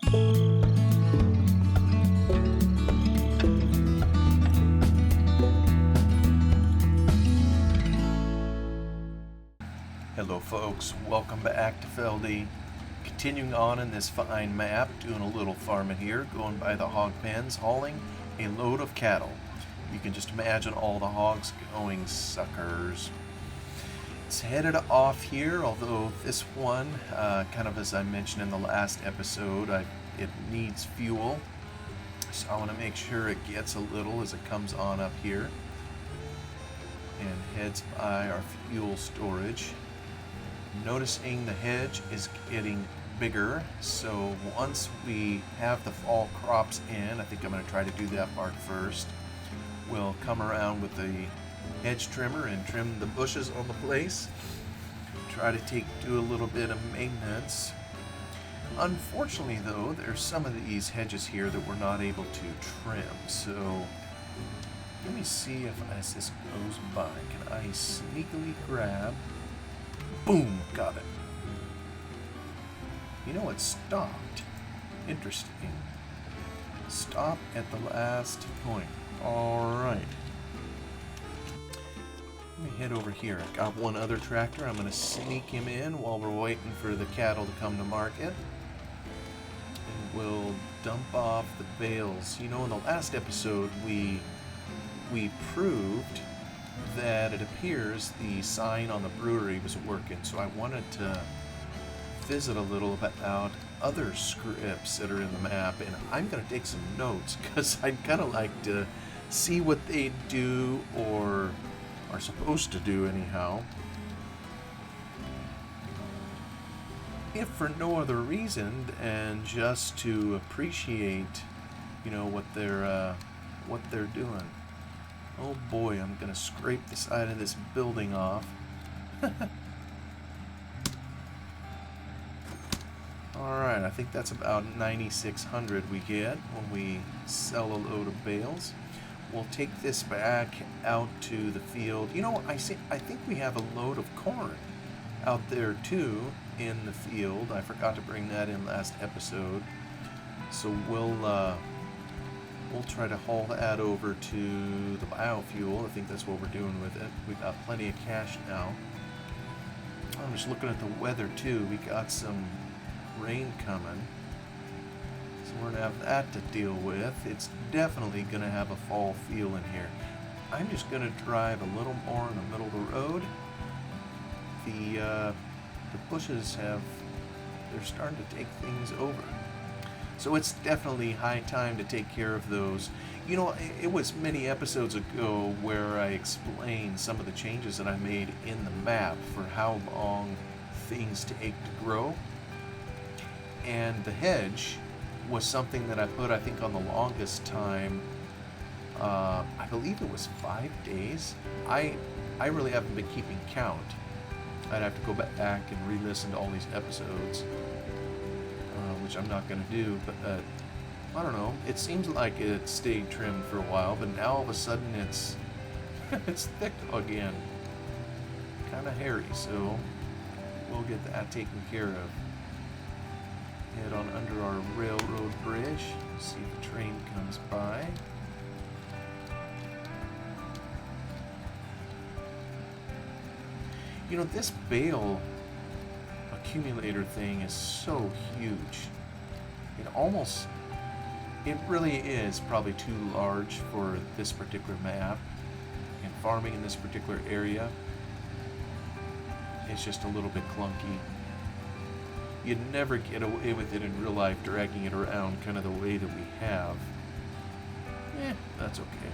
Hello folks, welcome back to Feldy. Continuing on in this fine map, doing a little farming here, going by the hog pens, hauling a load of cattle. You can just imagine all the hogs going suckers. It's headed off here, although this one, kind of as I mentioned in the last episode, it needs fuel. So I want to make sure it gets a little as it comes on up here and heads by our fuel storage. Noticing the hedge is getting bigger, so once we have the fall crops in, I think I'm going to try to do that part first. We'll come around with the hedge trimmer and trim the bushes on the place. Try to do a little bit of maintenance. Unfortunately though, there's some of these hedges here that we're not able to trim, so let me see if as this goes by, can I sneakily grab? Boom! Got it. You know, it stopped. Interesting. Stop at the last point. Alright. Let me head over here. I got one other tractor. I'm going to sneak him in while we're waiting for the cattle to come to market. And we'll dump off the bales. You know, in the last episode, we proved that it appears the sign on the brewery was working, so I wanted to visit a little about other scripts that are in the map, and I'm going to take some notes because I'd kind of like to see what they do or are supposed to do anyhow, if for no other reason and just to appreciate, you know, what they're doing. Oh boy, I'm gonna scrape the side of this building off. Alright, I think that's about 9,600 we get when we sell a load of bales. We'll take this back out to the field. You know, I think we have a load of corn out there too in the field. I forgot to bring that in last episode. So we'll try to haul that over to the biofuel. I think that's what we're doing with it. We've got plenty of cash now. I'm just looking at the weather too. We got some rain coming. So we're going to have that to deal with. It's definitely going to have a fall feel in here. I'm just going to drive a little more in the middle of the road. The bushes they're starting to take things over. So it's definitely high time to take care of those. You know, it was many episodes ago where I explained some of the changes that I made in the map for how long things take to grow. And the hedge was something that I put, I think, on the longest time. I believe it was 5 days. I really haven't been keeping count. I'd have to go back and re-listen to all these episodes. Which I'm not going to do, but I don't know. It seems like it stayed trimmed for a while, but now all of a sudden it's thick again. Kind of hairy, so we'll get that taken care of. Head on under our railroad bridge, see if the train comes by. You know, this bale accumulator thing is so huge. It really is probably too large for this particular map, and farming in this particular area is just a little bit clunky. You'd never get away with it in real life, dragging it around kind of the way that we have. That's okay.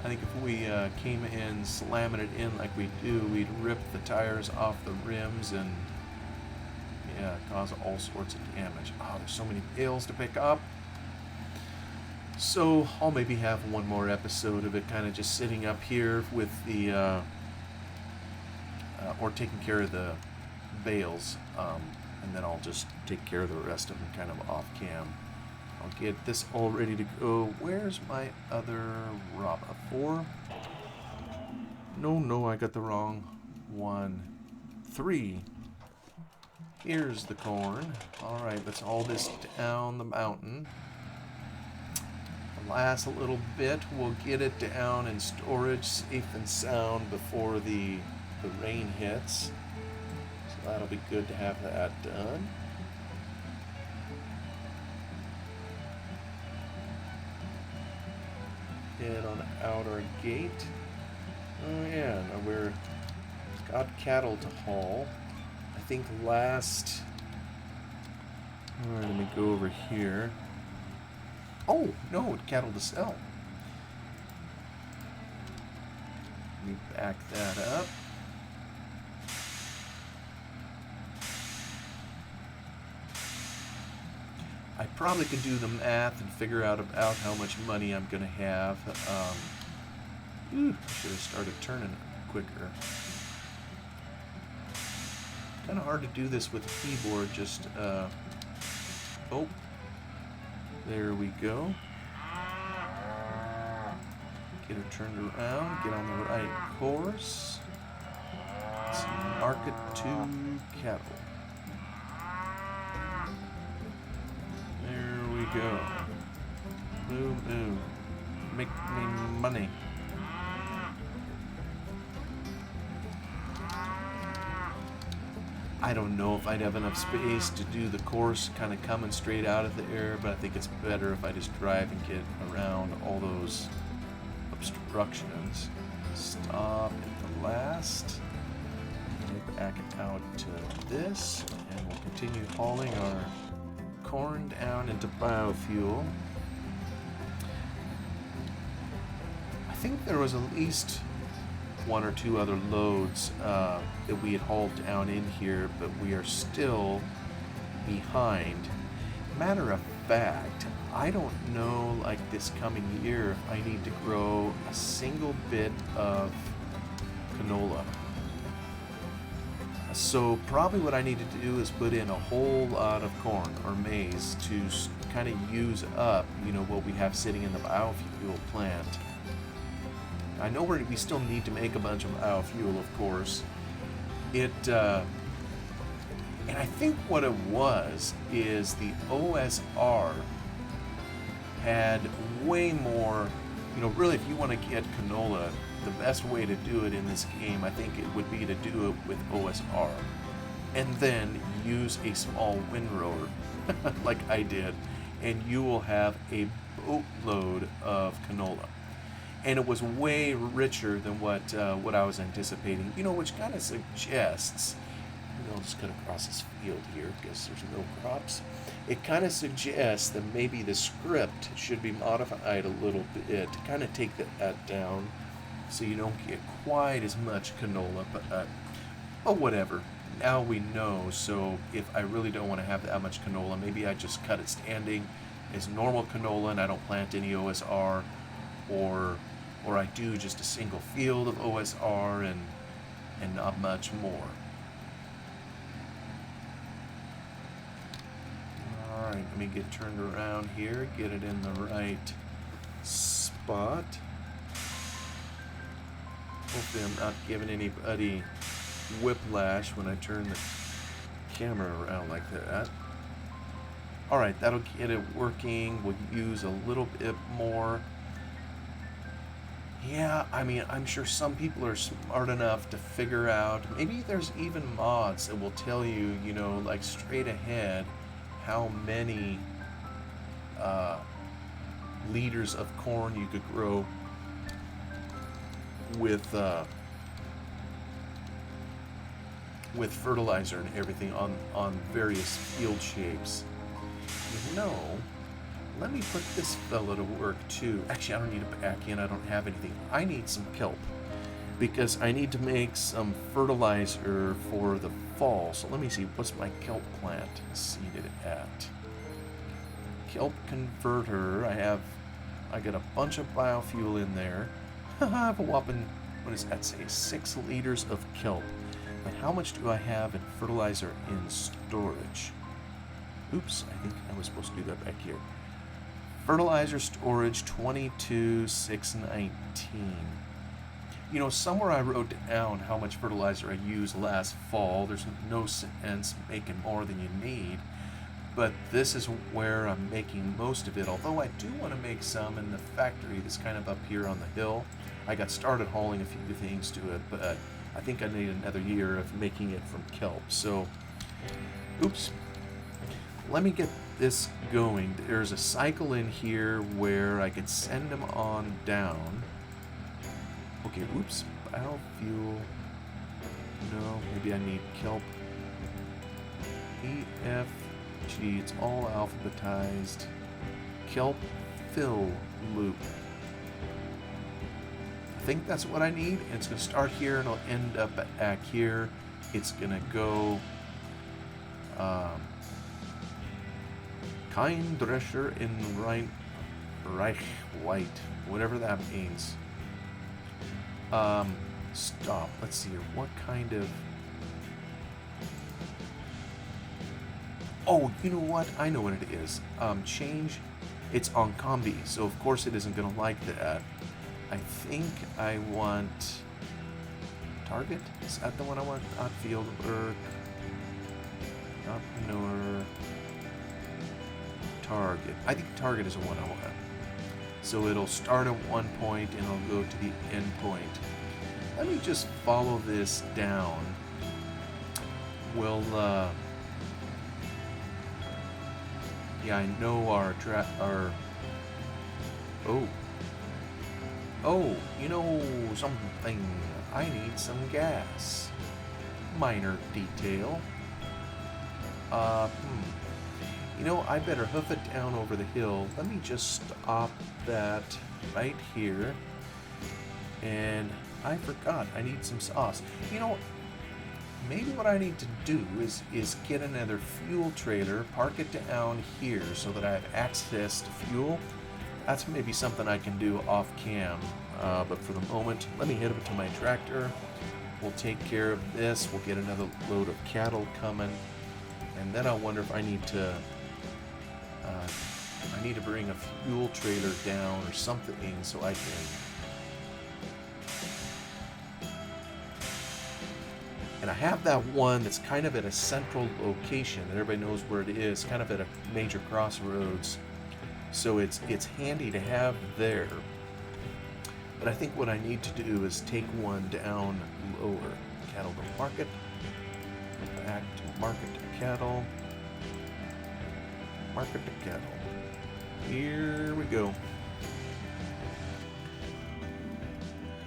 I think if we came in slamming it in like we do, we'd rip the tires off the rims and cause all sorts of damage. Oh, there's so many bales to pick up. So I'll maybe have one more episode of it kind of just sitting up here with the or taking care of the bales, and then I'll just take care of the rest of them kind of off cam. I'll get this all ready to go. Where's my other Rob? 4? No, I got the wrong one. 3. Here's the corn. Alright, let's haul this down the mountain. The last little bit, we'll get it down in storage safe and sound before the rain hits. So that'll be good to have that done. Head on out our gate. Oh yeah, now we're got cattle to haul. I think last... Alright, let me go over here. Oh, no, cattle to sell. Let me back that up. I probably could do the math and figure out about how much money I'm going to have. I should have started turning quicker. Kind of hard to do this with a keyboard, just, oh, there we go. Get her turned around, get on the right course. Let's market to cattle. There we go. Move, move. Make me money. I don't know if I'd have enough space to do the course kind of coming straight out of the air, but I think it's better if I just drive and get around all those obstructions. Stop at the last. Back out to this, and we'll continue hauling our corn down into biofuel. I think there was at least one or two other loads that we had hauled down in here, but we are still behind. Matter of fact, I don't know, like this coming year, if I need to grow a single bit of canola. So probably what I need to do is put in a whole lot of corn or maize to kind of use up, you know, what we have sitting in the biofuel plant. I know we still need to make a bunch of biofuel, of course. And I think what it was is the OSR had way more, you know, really if you want to get canola, the best way to do it in this game, I think it would be to do it with OSR. And then use a small windrower, like I did, and you will have a boatload of canola. And it was way richer than what I was anticipating, you know, which kind of suggests, I'll just cut across this field here because there's no crops. It kind of suggests that maybe the script should be modified a little bit to kind of take that down so you don't get quite as much canola, but whatever. Now we know, so if I really don't want to have that much canola, maybe I just cut it standing as normal canola and I don't plant any OSR, or I do just a single field of OSR and not much more. Alright, let me get turned around here, get it in the right spot. Hopefully I'm not giving anybody whiplash when I turn the camera around like that. Alright, that'll get it working. We'll use a little bit more. Yeah, I mean, I'm sure some people are smart enough to figure out, maybe there's even mods that will tell you, you know, like straight ahead, how many liters of corn you could grow with fertilizer and everything on various field shapes. You know, let me put this fella to work too. Actually, I don't need to back in. I don't have anything. I need some kelp because I need to make some fertilizer for the fall. So let me see, what's my kelp plant seeded at? Kelp converter. I got a bunch of biofuel in there. I have a whopping, what does that say? 6 liters of kelp. But how much do I have in fertilizer in storage? Oops, I think I was supposed to do that back here. Fertilizer storage 22,619. You know, somewhere I wrote down how much fertilizer I used last fall. There's no sense making more than you need, but this is where I'm making most of it. Although I do want to make some in the factory that's kind of up here on the hill. I got started hauling a few things to it, but I think I need another year of making it from kelp. So, oops. Let me get this going. There's a cycle in here where I could send them on down. Okay, oops. Biofuel. No, maybe I need kelp. E, F, G. It's all alphabetized. Kelp fill loop. I think that's what I need. And it's going to start here and it'll end up back here. It's going to go Kein Drescher in Reich White, whatever that means. Stop. Let's see here. What kind of... Oh, you know what? I know what it is. Change. It's on combi, so of course it isn't going to like that. I think I want... Target? Is that the one I want? Not field work. Not manure. Target. I think target is the one I want. So it'll start at one point and it'll go to the end point. Let me just follow this down. We'll, yeah, I know our oh, you know something. I need some gas. Minor detail. You know, I better hoof it down over the hill. Let me just stop that right here. And I forgot, I need some sauce. You know, maybe what I need to do is get another fuel trailer, park it down here so that I have access to fuel. That's maybe something I can do off cam. But for the moment, let me head over to my tractor. We'll take care of this. We'll get another load of cattle coming. And then I wonder if I need to bring a fuel trailer down or something so I can. And I have that one that's kind of at a central location that everybody knows where it is, kind of at a major crossroads. So it's handy to have there. But I think what I need to do is take one down lower. Cattle to market. Back to market to cattle. Market to cattle. Here we go.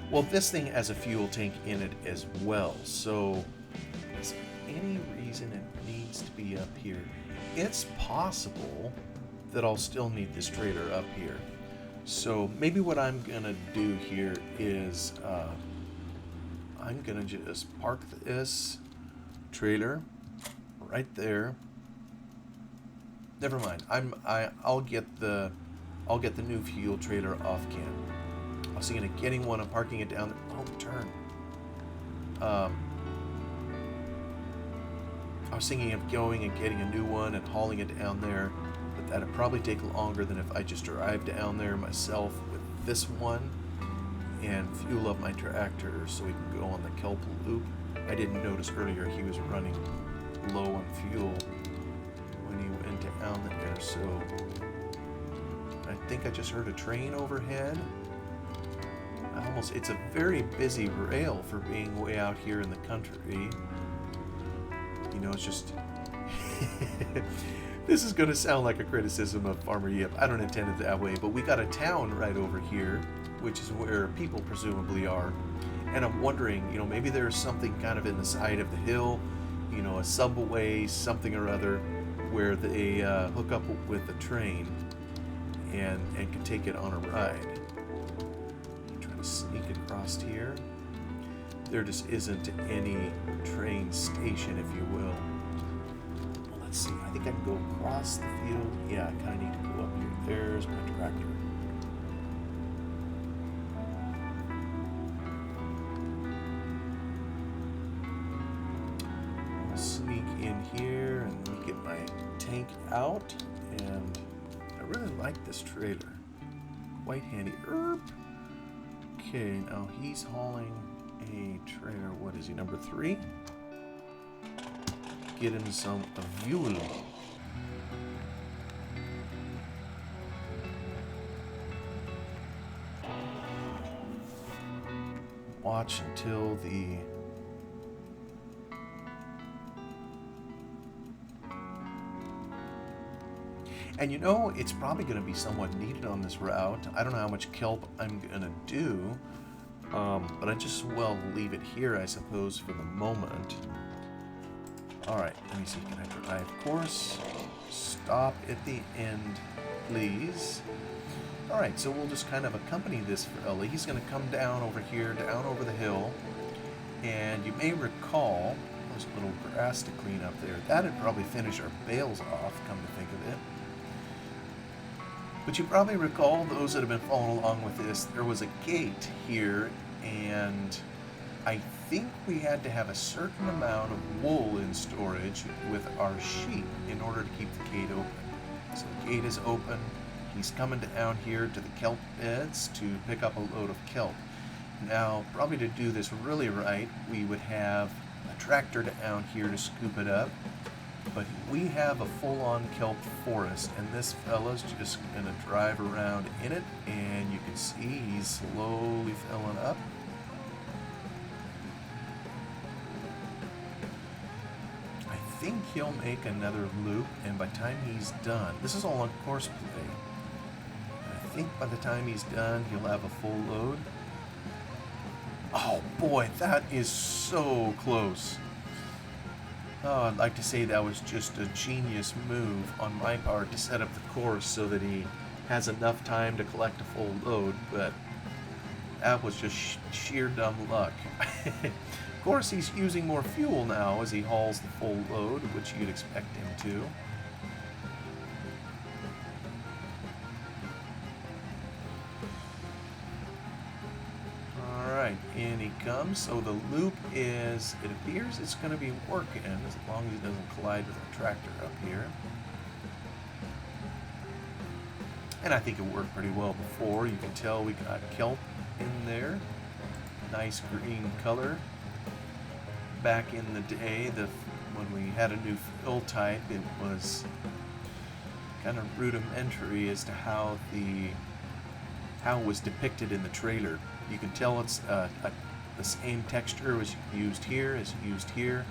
Well, this thing has a fuel tank in it as well, so is there any reason it needs to be up here? It's possible that I'll still need this trailer up here. So maybe what I'm gonna do here is I'm gonna just park this trailer right there. Never mind. I'll get the new fuel trailer off cam. I was thinking of getting one and parking it down there. Oh, turn. I was thinking of going and getting a new one and hauling it down there, but that'd probably take longer than if I just drive down there myself with this one and fuel up my tractor so we can go on the kelp loop. I didn't notice earlier he was running low on fuel when he went down there, so I think I just heard a train overhead. It's a very busy rail for being way out here in the country. You know, it's just... This is going to sound like a criticism of Farmer Yip. I don't intend it that way, but we got a town right over here, which is where people presumably are. And I'm wondering, you know, maybe there's something kind of in the side of the hill, you know, a subway, something or other, where they hook up with a train and can take it on a ride. Sneak across here. There just isn't any train station, if you will. Well, let's see. I think I can go across the field. Yeah, I kind of need to go up here. There's my tractor. I'll sneak in here and let me get my tank out. And I really like this trailer. Quite handy. Okay, now he's hauling a trailer. What is he, number 3? Get him some fuel. Watch until the... And you know, it's probably going to be somewhat needed on this route. I don't know how much kelp I'm going to do, but I just well leave it here, I suppose, for the moment. Alright, let me see, can I drive course? Stop at the end, please. Alright, so we'll just kind of accompany this fella. He's going to come down over here, down over the hill, and you may recall, there's a little grass to clean up there. That'd probably finish our bales off, come to think of it. But you probably recall, those that have been following along with this, there was a gate here, and I think we had to have a certain amount of wool in storage with our sheep in order to keep the gate open. So the gate is open. He's coming down here to the kelp beds to pick up a load of kelp. Now, probably to do this really right, we would have a tractor down here to scoop it up. But we have a full-on kelp forest, and this fella's just going to drive around in it, and you can see he's slowly filling up. I think he'll make another loop, and by the time he's done, this is all on course play. I think by the time he's done, he'll have a full load. Oh boy, that is so close. Oh, I'd like to say that was just a genius move on my part to set up the course so that he has enough time to collect a full load, but that was just sheer dumb luck. Of course, he's using more fuel now as he hauls the full load, which you'd expect him to. In he comes. So the loop is, it appears it's going to be working as long as it doesn't collide with our tractor up here. And I think it worked pretty well before. You can tell we got kelp in there. Nice green color. Back in the day, when we had a new fill type, it was kind of rudimentary as to how it was depicted in the trailer. You can tell it's the same texture was used here as used here.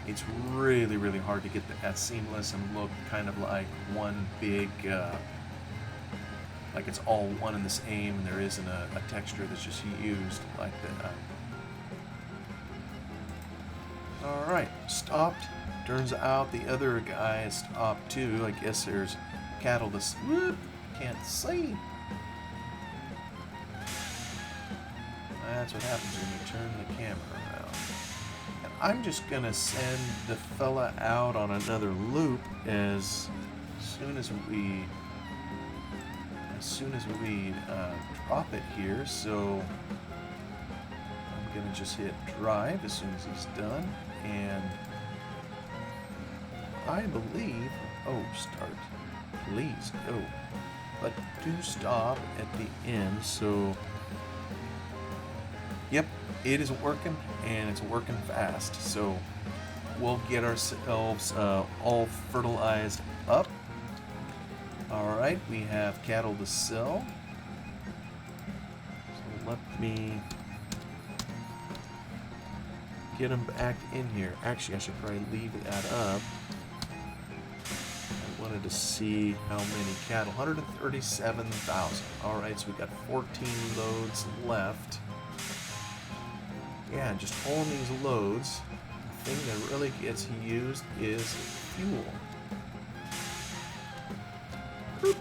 It's really, really hard to get that seamless and look kind of like one big, like it's all one and the same, and there isn't a texture that's just used like that. Alright, stopped. Turns out the other guy stopped too. I guess there's cattle to... Whoop, can't see. That's what happens when you turn the camera around. And I'm just gonna send the fella out on another loop as soon as we drop it here. So I'm gonna just hit drive as soon as he's done, and I believe, oh, start, please go, but do stop at the end. So yep, it is working, and it's working fast. So we'll get ourselves all fertilized up. Alright, we have cattle to sell. So let me get them back in here. Actually, I should probably leave that up. I wanted to see how many cattle. 137,000. Alright, so we got 14 loads left. Yeah, just hauling these loads, the thing that really gets used is fuel. Boop.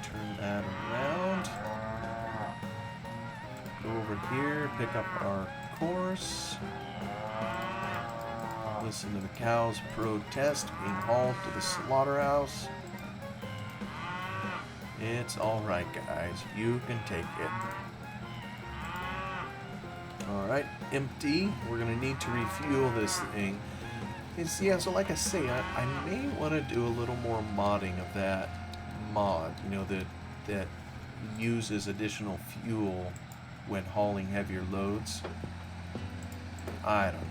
Turn that around. Go over here, pick up our course. Listen to the cows protest being hauled to the slaughterhouse. It's alright, guys. You can take it. Alright, empty. We're going to need to refuel this thing. Yeah, so like I say, I may want to do a little more modding of that mod, you know, that uses additional fuel when hauling heavier loads. I don't know.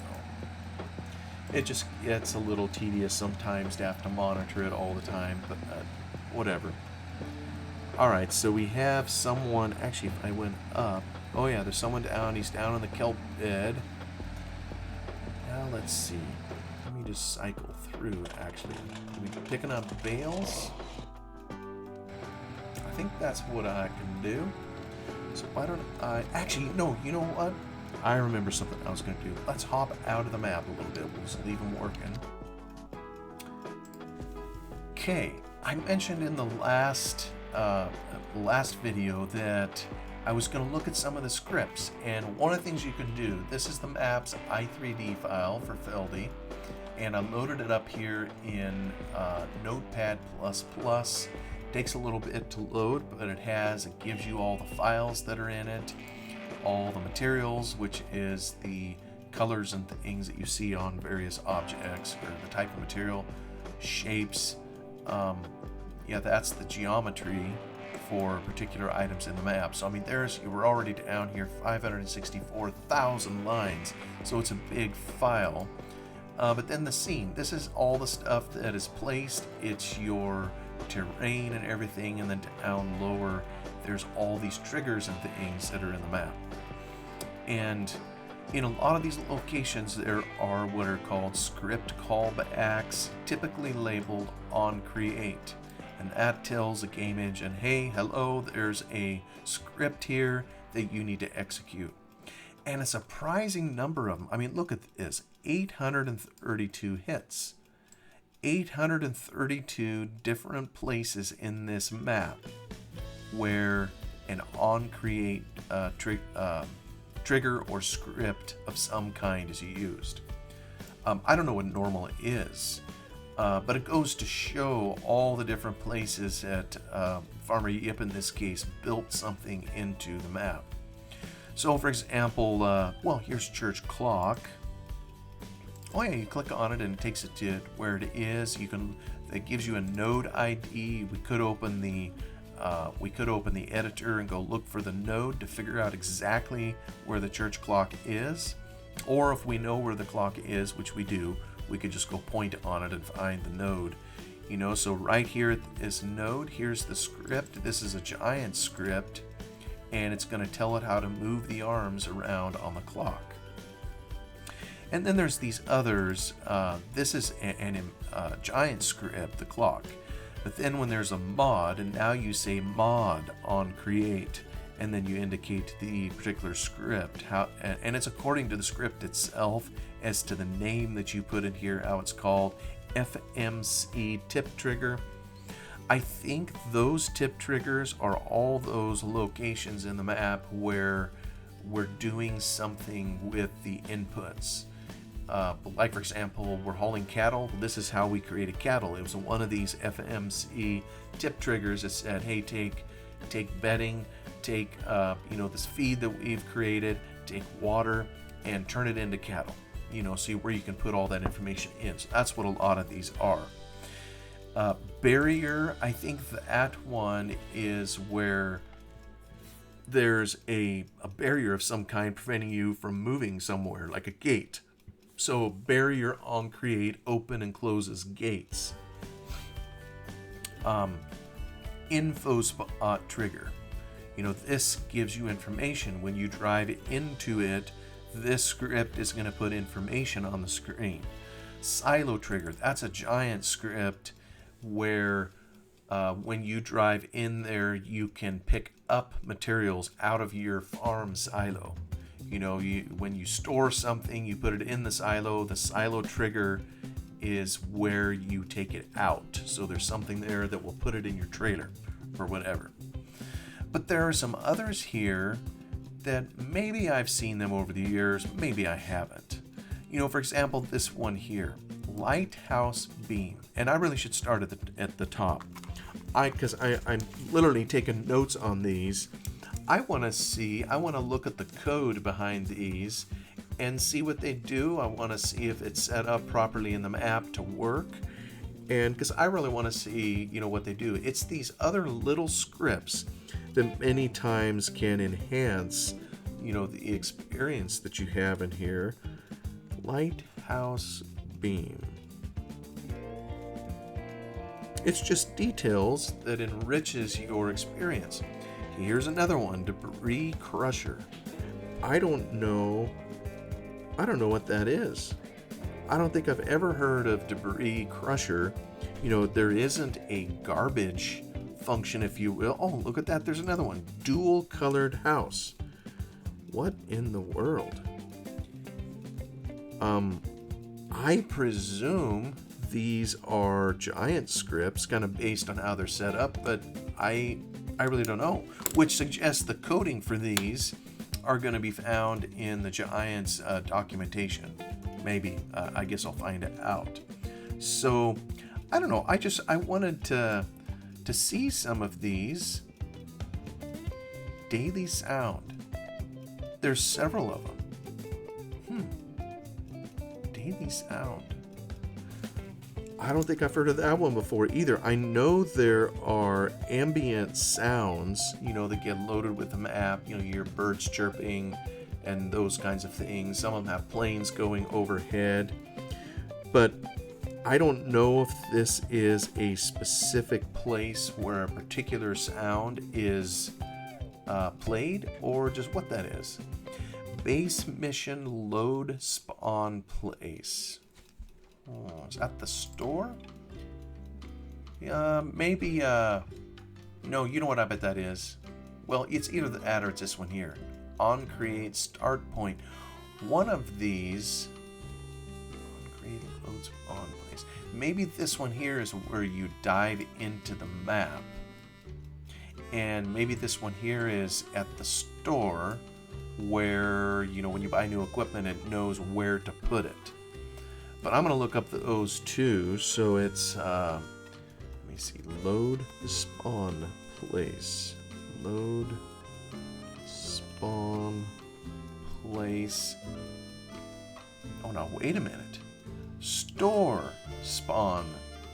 It just gets a little tedious sometimes to have to monitor it all the time, but whatever. Alright, so we have someone, actually if I went up, oh yeah, there's someone down, he's down in the kelp bed. Now let's see, let me just cycle through actually. Are we picking up bales? I think that's what I can do. So why don't I, actually, no, you know what? I remember something I was going to do. Let's hop out of the map a little bit. We'll just leave them working. Okay, I mentioned in the last video that I was going to look at some of the scripts, and one of the things you can do, this is the map's i3D file for Feldy, and I loaded it up here in Notepad++. Takes a little bit to load, but it gives you all the files that are in it, all the materials, which is the colors and things that you see on various objects, or the type of material, shapes. Yeah, that's the geometry for particular items in the map. So I mean, you were already down here 564,000 lines, so it's a big file. But then the scene, this is all the stuff that is placed. It's your terrain and everything, and then down lower there's all these triggers and things that are in the map. And in a lot of these locations there are what are called script callbacks, typically labeled on create, and that tells the game engine, hey, hello, there's a script here that you need to execute. And a surprising number of them. I mean, look at this, 832 hits. 832 different places in this map where an on-create trigger or script of some kind is used. I don't know what normal is, but it goes to show all the different places that Farmer Yip, in this case, built something into the map. So, for example, well, here's church clock. Oh yeah, you click on it and it takes it to where it is. It gives you a node ID. We could open the editor and go look for the node to figure out exactly where the church clock is. Or if we know where the clock is, which we do, we could just go point on it and find the node. You know, so right here is node. Here's the script. This is a giant script, and it's going to tell it how to move the arms around on the clock. And then there's these others. This is a giant script, the clock. But then when there's a mod, and now you say mod on create, and then you indicate the particular script, and it's according to the script itself as to the name that you put in here, how it's called, FMC tip trigger. I think those tip triggers are all those locations in the map where we're doing something with the inputs. Like for example, we're hauling cattle. This is how we created cattle. It was one of these FMC tip triggers that said, hey, take bedding, take this feed that we've created, take water, and turn it into cattle. See where you can put all that information in. So that's what a lot of these are. Barrier, I think that one is where there's a barrier of some kind preventing you from moving somewhere, like a gate. So barrier on create open and closes gates. Info spot trigger. This gives you information. When you drive into it, this script is going to put information on the screen. Silo trigger. That's a giant script where when you drive in there, you can pick up materials out of your farm silo. When you store something, you put it in the silo trigger is where you take it out. So there's something there that will put it in your trailer or whatever. But there are some others here that maybe I've seen them over the years, maybe I haven't. For example, this one here, lighthouse beam. And I really should start at the top. Because I'm literally taking notes on these. I want to look at the code behind these and see what they do. I want to see if it's set up properly in the map to work. And because I really want to see, what they do. It's these other little scripts that many times can enhance the experience that you have in here. Lighthouse beam. It's just details that enriches your experience. Here's another one, debris crusher. I don't know what that is. I don't think I've ever heard of debris crusher. There isn't a garbage function, if you will. Oh, look at that. There's another one. Dual colored house. What in the world? I presume these are giant scripts, kind of based on how they're set up, but I really don't know. Which suggests the coding for these are going to be found in the Giants documentation. Maybe. I guess I'll find it out. So, I don't know. I wanted to see some of these. Daily Sound. There's several of them. Daily Sound. I don't think I've heard of that one before either. I know there are ambient sounds, that get loaded with the map. You hear birds chirping and those kinds of things. Some of them have planes going overhead. But I don't know if this is a specific place where a particular sound is played or just what that is. Base mission load spawn place. Oh, is that the store? Maybe, no, you know what I bet that is. Well, it's either that or it's this one here. On create start point. One of these, on create load spawn place. Maybe this one here is where you dive into the map. And maybe this one here is at the store where, when you buy new equipment, it knows where to put it. But I'm going to look up those two. So it's, let me see, load spawn place. Load spawn place. Oh, no, wait a minute. Store spawn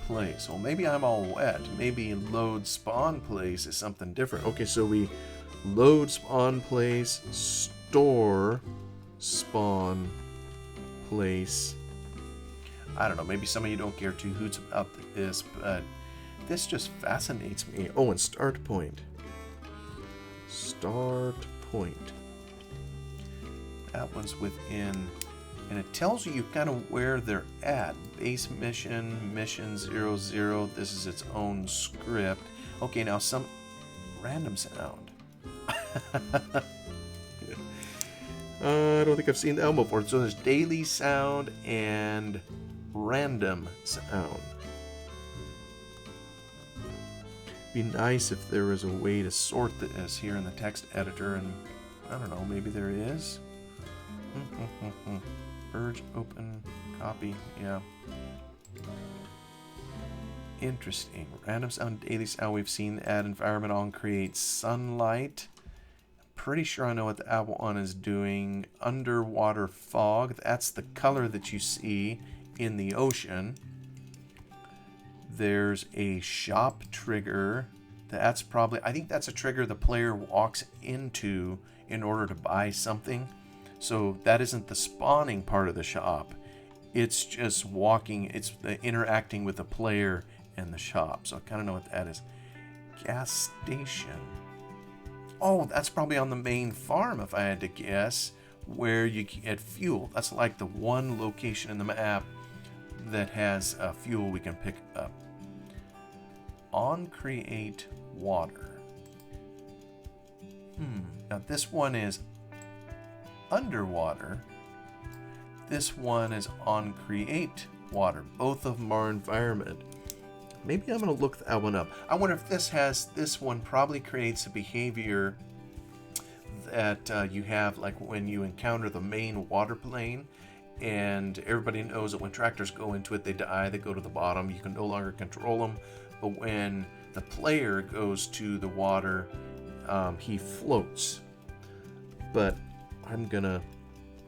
place. Well, maybe I'm all wet. Maybe load spawn place is something different. Okay, so we load spawn place, store spawn place. I don't know, maybe some of you don't care two hoots about this, but this just fascinates me. Oh, and start point. Start point. That one's within, and it tells you kind of where they're at. Base mission, mission 00. This is its own script. Okay, now some random sound. I don't think I've seen that one before. So there's daily sound and random sound. Be nice if there was a way to sort this here in the text editor, and I don't know, maybe there is. Urge, open, copy, yeah. Interesting. Random sound, daily sound. We've seen add environment on create sunlight. Pretty sure I know what that one is doing. Underwater fog. That's the color that you see in the ocean. There's a shop trigger. That's probably, I think that's a trigger the player walks into in order to buy something. So that isn't the spawning part of the shop. It's just walking, it's the interacting with the player and the shop. So I kind of know what that is. Gas station. Oh, that's probably on the main farm, if I had to guess, where you get fuel. That's like the one location in the map that has fuel we can pick up. On create water. Now this one is underwater. This one is on create water. Both of them are environment. Maybe I'm going to look that one up. I wonder if this one probably creates a behavior that you have like when you encounter the main water plane, and everybody knows that when tractors go into it, they die, they go to the bottom, you can no longer control them. But when the player goes to the water, he floats. But I'm gonna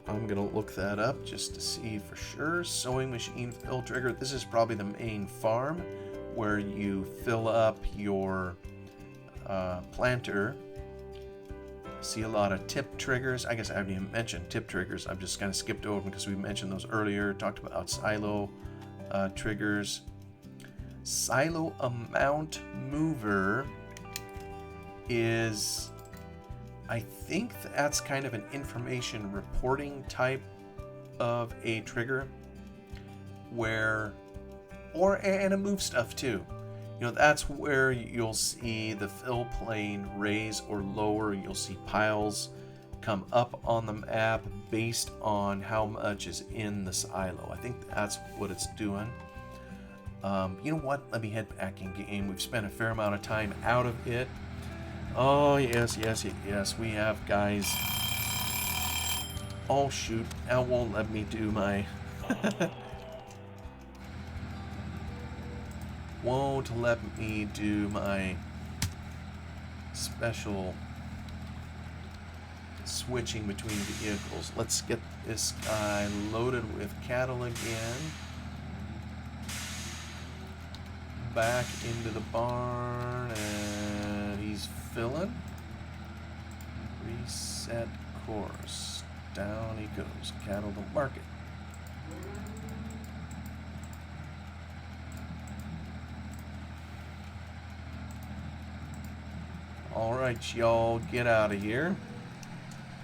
look that up just to see for sure. Sewing machine fill trigger. This is probably the main farm where you fill up your planter. See a lot of tip triggers. I guess I haven't even mentioned tip triggers. I've just kind of skipped over them because we mentioned those earlier. Talked about silo triggers. Silo amount mover is, I think that's kind of an information reporting type of a trigger where, and a move stuff too. You know, that's where you'll see the fill plane raise or lower. You'll see piles come up on the map based on how much is in the silo. I think that's what it's doing. You know what? Let me head back in game. We've spent a fair amount of time out of it. Oh, yes. We have guys. Oh, shoot. Now won't let me do my... won't let me do my special switching between vehicles. Let's get this guy loaded with cattle again. Back into the barn, and he's filling. Reset course. Down he goes. Cattle to market. Alright, y'all, get out of here.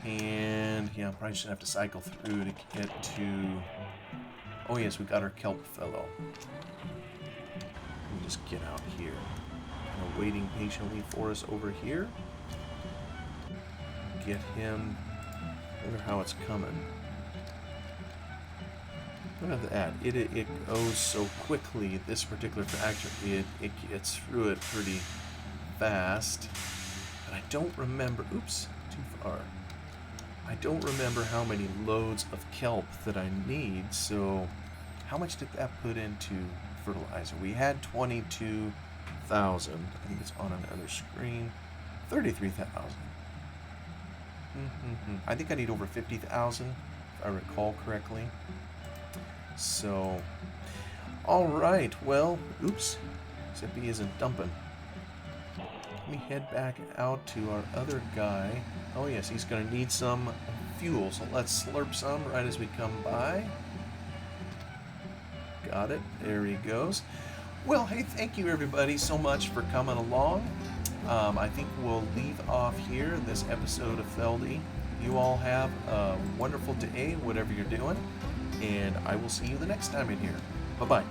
And, yeah, I'm probably just gonna have to cycle through to get to... Oh, yes, we got our kelp fellow. Let me just get out here. Kind of waiting patiently for us over here. Get him. I wonder how it's coming. Look at that. It goes so quickly, this particular tractor. It gets through it pretty fast. But I don't remember. Oops, too far. I don't remember how many loads of kelp that I need, so how much did that put into fertilizer? We had 22,000. I think it's on another screen. 33,000. I think I need over 50,000, if I recall correctly. So, alright, well, oops, Zippy isn't dumping. Let me head back out to our other guy. Oh yes, he's going to need some fuel, so let's slurp some right as we come by. Got it. There he goes. Well, hey, thank you everybody so much for coming along. I think we'll leave off here in this episode of Feldy. You all have a wonderful day, whatever you're doing, and I will see you the next time in here. Bye-bye.